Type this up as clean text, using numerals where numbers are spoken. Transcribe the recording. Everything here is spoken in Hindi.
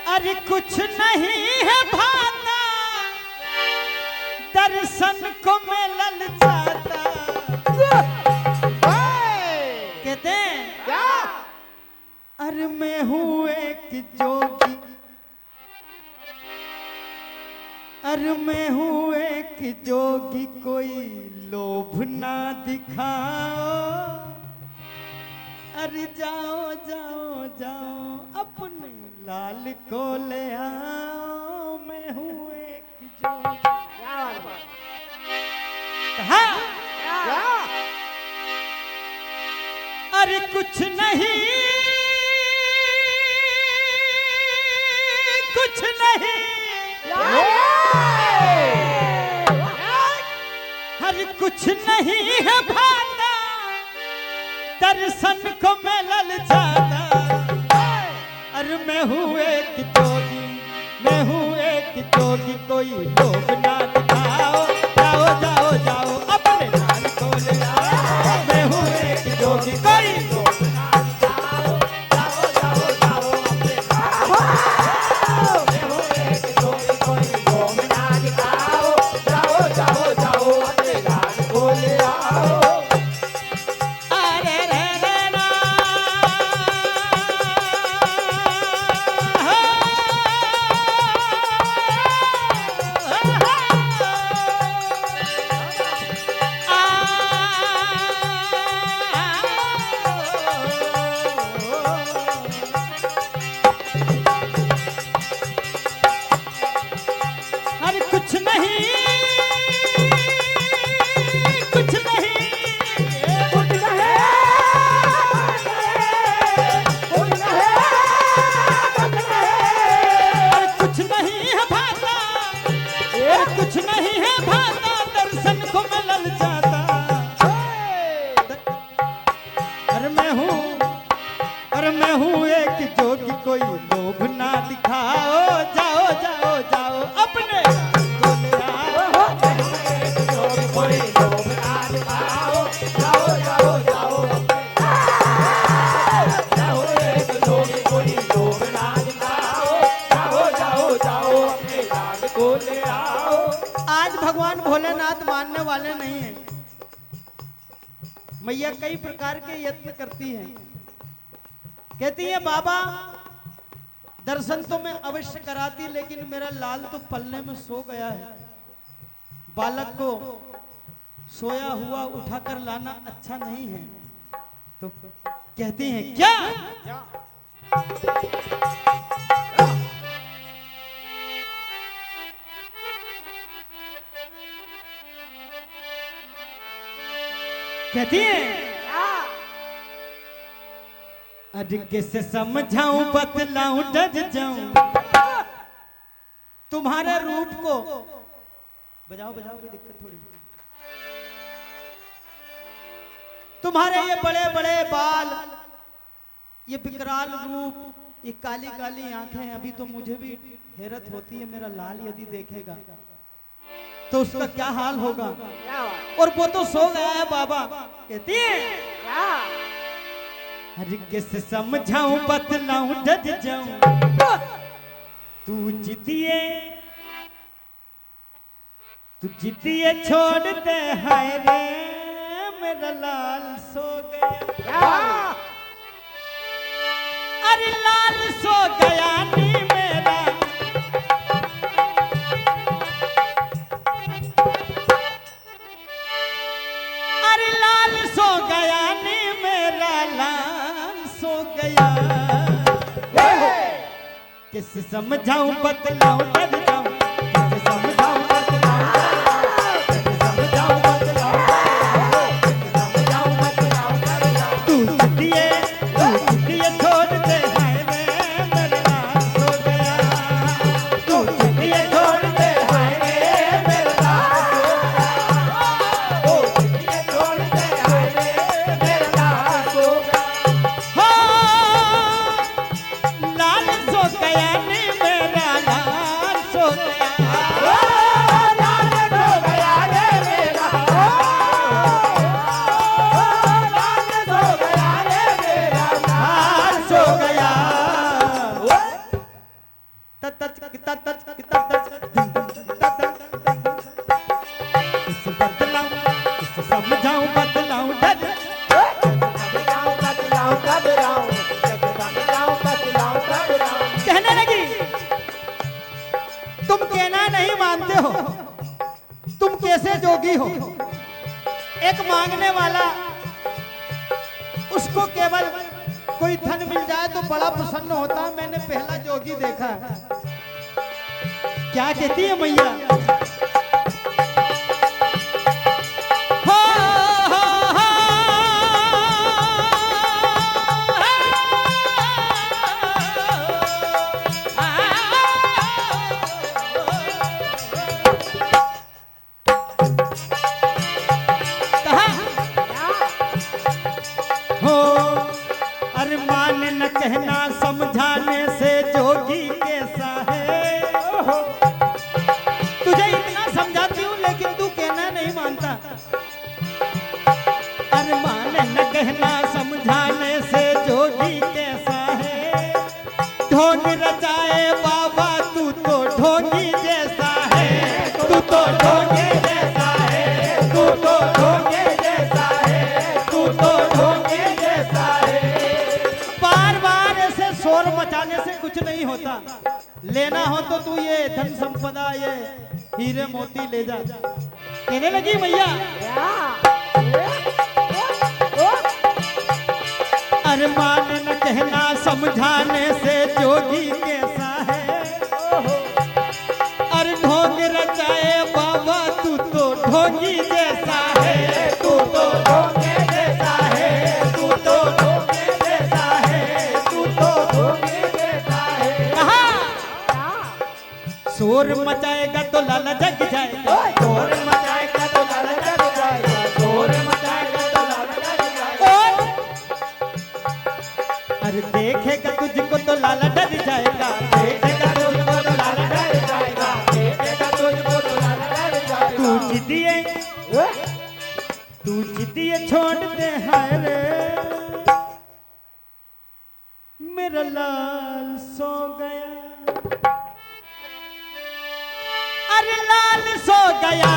अरे कुछ नहीं है भाता दर्शन को मैं ललचाता। कहते हैं अरे मैं हूँ एक जोगी, अरे मैं हूँ एक जोगी, कोई लोभ ना दिखाओ। अरे जाओ जाओ जाओ अपने लाल को ले आओ, मैं हूँ एक जोगी। अरे कुछ नहीं कुछ नहीं, अरे कुछ नहीं है भाता दर्शन को मैं ललचाता। अरे मैं हूँ एक जोगी, मैं हूँ एक जोगी, कोई लोभ ना दिखाओ। जाओ जाओ जाओ अपने लाल को ले आओ, मैं हूँ एक जोगी, कोई लोभ ना दिखाओ। जाओ जाओ जाओ अपने मैं हूँ एक जोगी, कोई लोभ ना दिखाओ। जाओ जाओ जाओ अपने लाल को ले आओ। कुछ नहीं कुछ नहीं कुछ नहीं कुछ नहीं है भाता, कुछ नहीं है भाता दर्शन को मैं ललचाता। अरे मैं हूँ एक जोगी, कोई लोभ ना दिखाओ। जाओ जाओ जाओ अपने आज भगवान भोलेनाथ मानने वाले नहीं हैं। मैया कई प्रकार के यत्न करती हैं, कहती है बाबा दर्शन तो मैं अवश्य कराती, लेकिन मेरा लाल तो पलने में सो गया है। बालक को सोया हुआ उठाकर लाना अच्छा नहीं है। तो कहती हैं क्या कहती है अरे कैसे समझाऊं बतलाऊं डर जाऊं तुम्हारे रूप को। बजाओ बजाओ कोई दिक्कत थोड़ी। तुम्हारे ये बड़े बड़े बाल, ये विकराल रूप, ये काली काली आंखें, अभी तो मुझे भी हैरत होती है मेरा लाल यदि देखेगा तो उसका क्या हाल होगा। और वो तो सो गया है बाबा। कहती है अरे कैसे समझाऊं बतलाऊं डर जाऊं, तू जितिए छोड़ दे हाय रे मेरा लाल सो गया। अरे लाल सो गया नी मेरा, अरे लाल सो गया नी मेरा लाल सो गया। किसे समझाऊं बतलाऊं डर जाऊं, किसे समझाऊं बतलाऊं किसे समझाऊं बतलाऊं डर जाऊं। तू जितिए छोड़ दे हाय रे मेरा लाल सो गया। तू जितिए छोड़ दे हाय रे मेरा लाल सो गया। ओ जितिए छोड़ दे हाय रे मेरा लाल सो गया। हो हो? तुम कैसे जोगी हो? एक मांगने वाला, उसको केवल कोई धन मिल जाए तो बड़ा प्रसन्न होता है। मैंने पहला जोगी देखा है। क्या कहती है मैया? कहना समझाने से जोगी कैसा है। तुझे इतना समझाती हूँ लेकिन तू कहना नहीं मानता। अरे माने न कहना समझाने से जोगी कैसा है। ढोंग रचाए बाबा तू तो ढोंगी जैसा है। तू तो ढोंगी जैसा है। तू तो ढोंगी जैसा है। तू तो ढोंगी जैसा है। शोर मचाने से कुछ नहीं होता। लेना हो तो तू ये धन संपदा, ये हीरे मोती ले जा। कहने लगी मैया, अरे मान न कहना समझाने से जोगी कैसा है। अरे ढोंग रचाए बाबा तू तो ढोंगी जैसा है। तू तो ढोंगे जैसा है। तू तो ढोंगे जैसा है। तू तो ढोंगे जैसा है। कहा शोर मचाएगा तो लाला जग जाएगा। शोर मचाएगा तो लाला जग जाएगा। शोर मचाएगा तो लाला जग जाएगा। अरे देखेगा तुझको तो लाला डर जाएगा। देखेगा तुझको तो लाला डर जाएगा। देखेगा तुझको तो लाला डर जाएगा। तू जिदिए छोड़ दे हरे। मेरा लाल सो गया। अरे लाल सो गया।